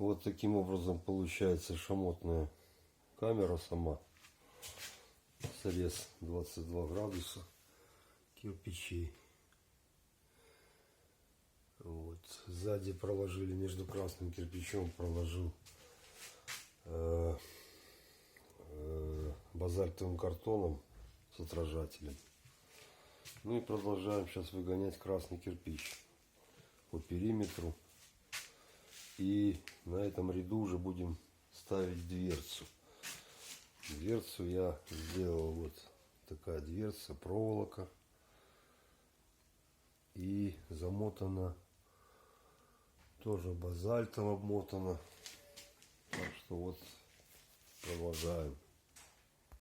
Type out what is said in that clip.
Вот таким образом получается шамотная камера сама. Срез 22 градуса кирпичей. Вот. Сзади проложили, между красным кирпичом проложил базальтовым картоном с отражателем. Ну и продолжаем сейчас выгонять красный кирпич по периметру. И на этом ряду уже будем ставить дверцу. Дверцу я сделал вот такая дверца, проволока. И замотана тоже базальтом обмотана. Так что вот продолжаем.